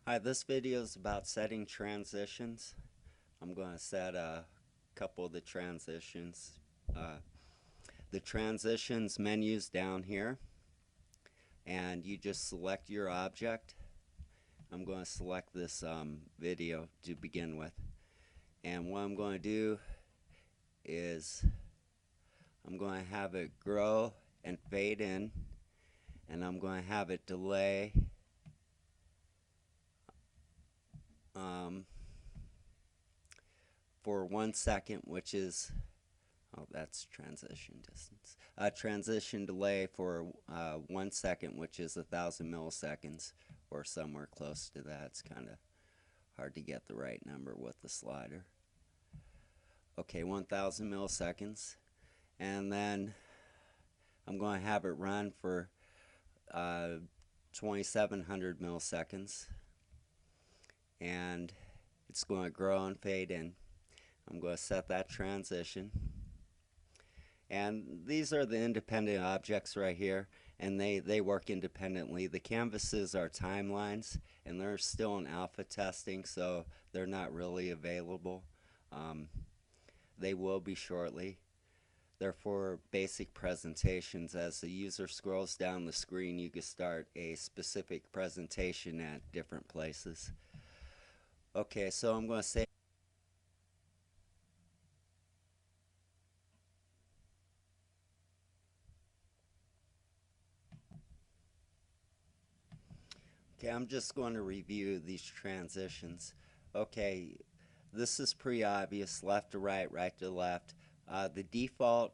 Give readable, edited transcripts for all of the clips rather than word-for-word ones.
Hi, this video is about setting transitions. I'm going to set a couple of the transitions. Uh, the transitions menu's down here, and you just select your object. I'm going to select this video to begin with. And what I'm going to do is I'm going to have it grow and fade in, and I'm going to have it delay um, for 1 second, which is that's transition distance. Transition delay for 1 second, which is 1,000 milliseconds, or somewhere close to that. It's kind of hard to get the right number with the slider. Okay, 1,000 milliseconds, and then I'm going to have it run for 2,700 milliseconds, and it's going to grow and fade in. I'm going to set that transition. And these are the independent objects right here, and they work independently. The canvases are timelines, and they're still in alpha testing, so they're not really available. Um, they will be shortly. They're for basic presentations. As the user scrolls down the screen, you can start a specific presentation at different places. Okay, so I'm going to say okay, I'm just going to review these transitions. Okay, this is pretty obvious, left to right, right to left. The default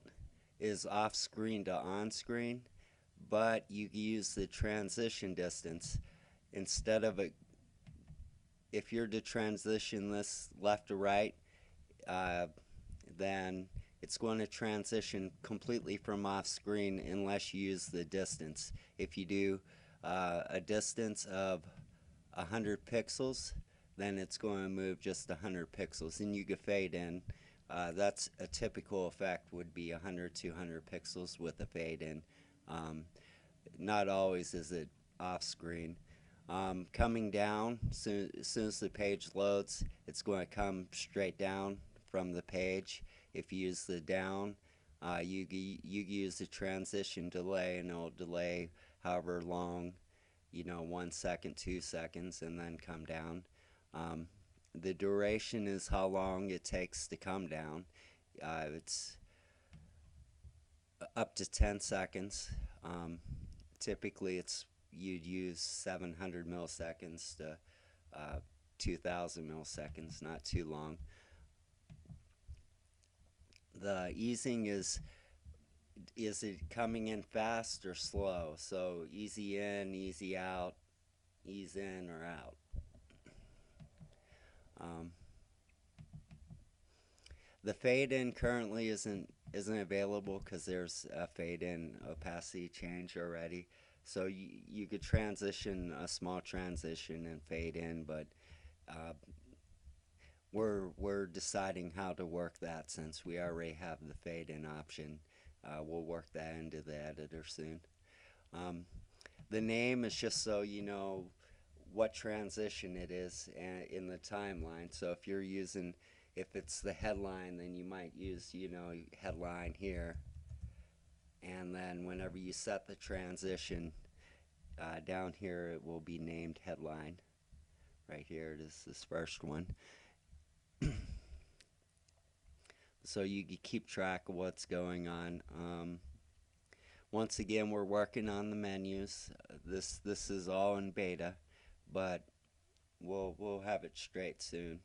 is off screen to on screen, but you use the transition distance. Instead of it, if you're to transition this left to right, uh, then it's going to transition completely from off screen unless you use the distance. If you do a distance of 100 pixels, then it's going to move just 100 pixels, and you can fade in. That's a typical effect, would be 100 to 200 pixels with a fade in. Not always is it off screen. Coming down, as soon as the page loads, it's going to come straight down from the page. If you use the down, you use the transition delay, and it'll delay however long, 1 second, 2 seconds, and then come down. The duration is how long it takes to come down. It's up to 10 seconds. Typically, you'd use 700 milliseconds to 2,000 milliseconds, not too long. The easing is it coming in fast or slow? So easy in, easy out, ease in or out. Um, the fade in currently isn't available because there's a fade in opacity change already. So you could transition a small transition and fade in, but uh, we're deciding how to work that since we already have the fade in option. We'll work that into the editor soon. Um, the name is just so you know what transition it is in the timeline. So if it's the headline, then you might use, headline here. And then whenever you set the transition, down here it will be named headline. Right here it is, this first one. So you can keep track of what's going on. Once again, we're working on the menus. This is all in beta, but we'll have it straight soon.